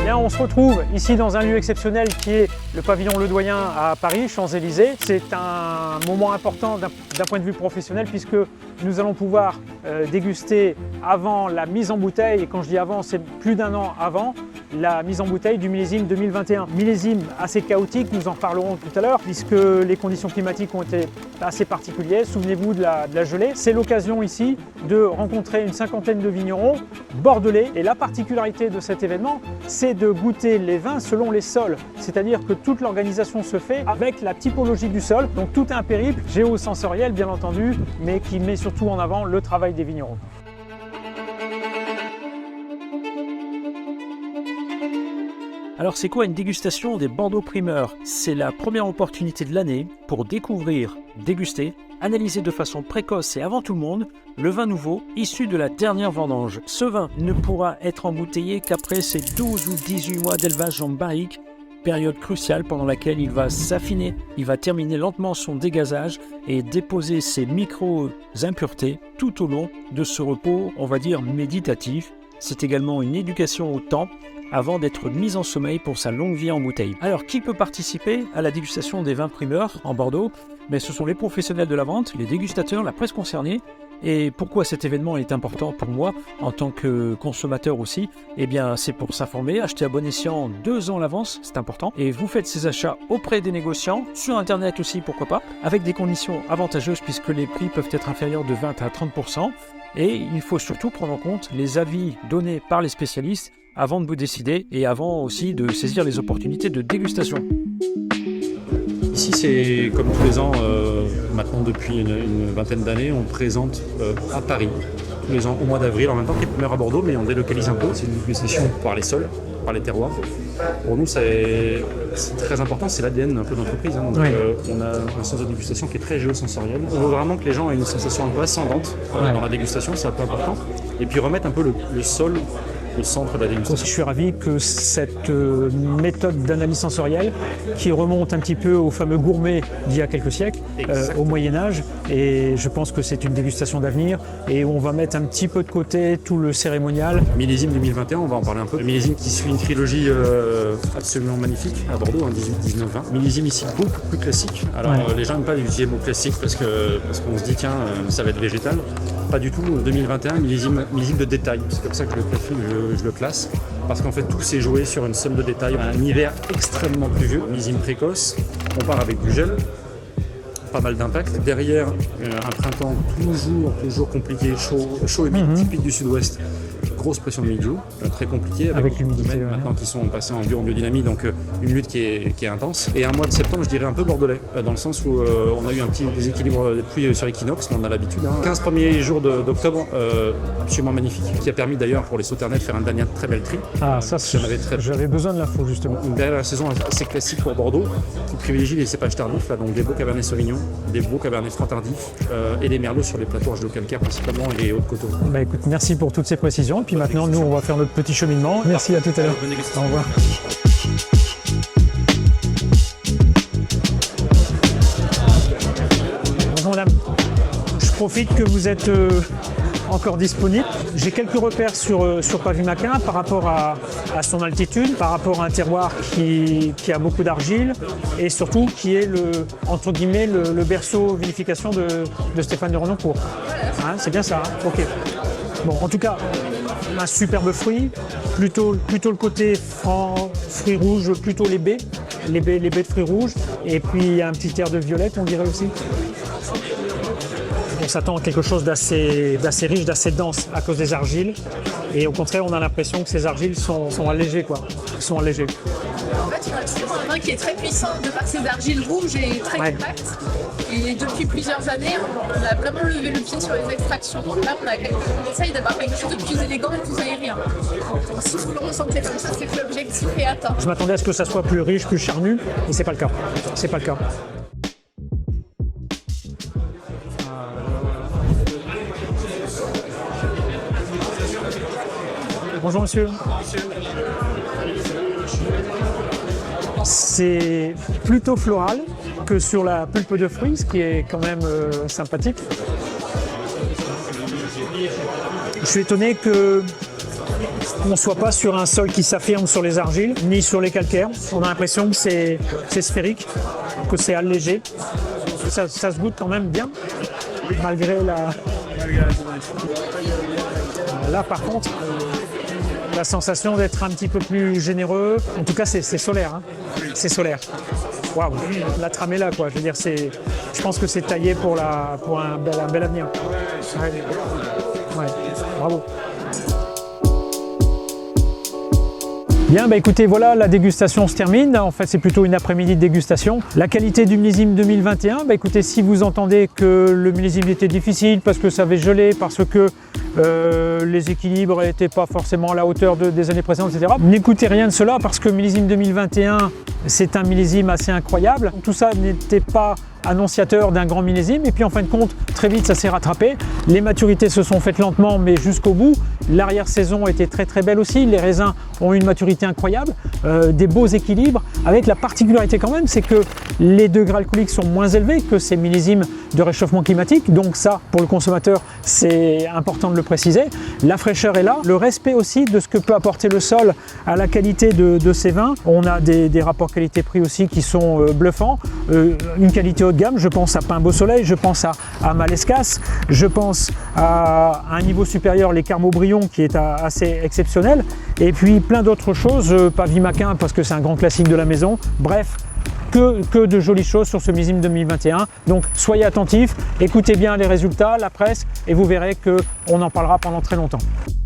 Bien, on se retrouve ici dans un lieu exceptionnel qui est le pavillon Le Doyen à Paris, Champs-Élysées. C'est un moment important d'un point de vue professionnel puisque nous allons pouvoir déguster avant la mise en bouteille, et quand je dis avant, c'est plus d'un an avant, la mise en bouteille du millésime 2021. Millésime assez chaotique, nous en parlerons tout à l'heure, puisque les conditions climatiques ont été assez particulières. Souvenez-vous de la gelée. C'est l'occasion ici de rencontrer une cinquantaine de vignerons bordelais. Et la particularité de cet événement, c'est de goûter les vins selon les sols. C'est-à-dire que toute l'organisation se fait avec la typologie du sol. Donc tout un périple géosensoriel, bien entendu, mais qui met surtout en avant le travail des vignerons. Alors c'est quoi une dégustation des Bordeaux primeurs? C'est la première opportunité de l'année pour découvrir, déguster, analyser de façon précoce et avant tout le monde le vin nouveau issu de la dernière vendange. Ce vin ne pourra être embouteillé qu'après ses 12 ou 18 mois d'élevage en barrique, période cruciale pendant laquelle il va s'affiner, il va terminer lentement son dégazage et déposer ses micro-impuretés tout au long de ce repos, on va dire méditatif. C'est également une éducation au temps avant d'être mis en sommeil pour sa longue vie en bouteille. Alors, qui peut participer à la dégustation des vins primeurs en Bordeaux? Mais ce sont les professionnels de la vente, les dégustateurs, la presse concernée. Et pourquoi cet événement est important pour moi en tant que consommateur aussi? Eh bien, c'est pour s'informer, acheter à bon escient 2 ans à l'avance, c'est important. Et vous faites ces achats auprès des négociants, sur Internet aussi, pourquoi pas, avec des conditions avantageuses puisque les prix peuvent être inférieurs de 20 à 30%. Et il faut surtout prendre en compte les avis donnés par les spécialistes avant de vous décider et avant aussi de saisir les opportunités de dégustation. Ici, c'est comme tous les ans, maintenant depuis une vingtaine d'années, on présente à Paris, tous les ans au mois d'avril, en même temps que les primeurs à Bordeaux, mais on délocalise un peu. C'est une dégustation par les sols, par les terroirs. Pour nous, c'est très important, c'est l'ADN un peu d'entreprise. Hein. Donc, on a un sens de dégustation qui est très géosensoriel. On veut vraiment que les gens aient une sensation un peu ascendante dans la dégustation, c'est un peu important. Et puis remettre un peu le sol au centre de la dégustation. Je suis ravi que cette méthode d'analyse sensorielle, qui remonte un petit peu aux fameux gourmets d'il y a quelques siècles, au Moyen-Âge, et je pense que c'est une dégustation d'avenir, et on va mettre un petit peu de côté tout le cérémonial. Millésime 2021, on va en parler un peu. Le millésime qui suit une trilogie absolument magnifique à Bordeaux, 18, 19, 20. Millésime ici beaucoup plus classique. Alors les gens n'aiment pas utiliser le mot classique parce qu'on se dit tiens, ça va être végétal. Pas du tout. 2021, millésime de détail. C'est comme ça que je le classe. Parce qu'en fait, tout s'est joué sur une somme de détails. Un hiver extrêmement pluvieux, millésime précoce. On part avec du gel, pas mal d'impact. Derrière, un printemps toujours compliqué, chaud et humide, typique du sud-ouest. Grosse pression de milieu, très compliqué, avec l'humidité maintenant qui sont passés en biodynamie, donc une lutte qui est intense. Et un mois de septembre, je dirais un peu bordelais, dans le sens où on a eu un petit déséquilibre de pluie sur l'équinoxe, on a l'habitude. 15 premiers jours d'octobre, absolument magnifique, qui a permis d'ailleurs pour les Sauternes de faire un dernier très bel tri. Ah, ça, j'avais besoin de l'info justement. Derrière la saison assez classique pour Bordeaux, qui privilégie les cépages tardifs, là, donc des beaux Cabernet Sauvignon, des beaux Cabernet Franc tardifs et des Merlots sur les plateaux argilo-calcaires principalement et les Hautes-Coteaux. Bah écoute, merci pour toutes ces précisions. Puis maintenant, nous, on va faire notre petit cheminement. Merci, à tout à l'heure. Au revoir. Bonjour madame. Je profite que vous êtes encore disponible. J'ai quelques repères sur Pavie-Maquin par rapport à son altitude, par rapport à un terroir qui a beaucoup d'argile et surtout qui est entre guillemets le berceau vinification de Stéphane de Renoncourt. Hein, c'est bien ça, hein, ok. Bon, en tout cas, un superbe fruit, plutôt le côté franc, fruits rouges, plutôt les baies de fruits rouges, et puis un petit air de violette, on dirait aussi. On s'attend à quelque chose d'assez riche, d'assez dense à cause des argiles, et au contraire, on a l'impression que ces argiles sont allégées, quoi. Sont allégées. En fait, c'est un vin qui est très puissant de par ses argiles rouges et très compactes. Et depuis plusieurs années, on a vraiment levé le pied sur les extractions. Donc là, on essaye d'avoir quelque chose de plus élégant et plus aérien. Donc, si vous le ressentez comme ça, c'est que l'objectif est atteint. Je m'attendais à ce que ça soit plus riche, plus charnu, et c'est pas le cas. C'est pas le cas. Bonjour monsieur. C'est plutôt floral que sur la pulpe de fruits, ce qui est quand même sympathique. Je suis étonné que on ne soit pas sur un sol qui s'affirme sur les argiles, ni sur les calcaires. On a l'impression que c'est sphérique, que c'est allégé. Ça se goûte quand même bien, malgré la... Là, par contre, la sensation d'être un petit peu plus généreux. En tout cas, c'est solaire. Hein. C'est solaire. Waouh, la trame est là, quoi. Je veux dire, je pense que c'est taillé pour un bel avenir. Ouais, bravo. Bien, bah écoutez, voilà, la dégustation se termine. En fait, c'est plutôt une après-midi de dégustation. La qualité du millésime 2021, bah écoutez, si vous entendez que le millésime était difficile parce que ça avait gelé, parce que les équilibres n'étaient pas forcément à la hauteur des années précédentes, etc. N'écoutez rien de cela parce que millésime 2021, c'est un millésime assez incroyable. Tout ça n'était pas annonciateur d'un grand millésime et puis en fin de compte très vite ça s'est rattrapé, les maturités se sont faites lentement mais jusqu'au bout, l'arrière-saison était très très belle aussi, les raisins ont une maturité incroyable, des beaux équilibres avec la particularité quand même c'est que les degrés alcooliques sont moins élevés que ces millésimes de réchauffement climatique, donc ça pour le consommateur c'est important de le préciser, la fraîcheur est là, le respect aussi de ce que peut apporter le sol à la qualité de ces vins, on a des rapports qualité-prix aussi qui sont bluffants, une qualité haut de gamme, je pense à Pain Beau Soleil, je pense à Malescas, je pense à un niveau supérieur, les Carmo Brion qui est assez exceptionnel, et puis plein d'autres choses, pas Vimaquin parce que c'est un grand classique de la maison, bref, que de jolies choses sur ce millésime 2021. Donc soyez attentifs, écoutez bien les résultats, la presse, et vous verrez qu'on en parlera pendant très longtemps.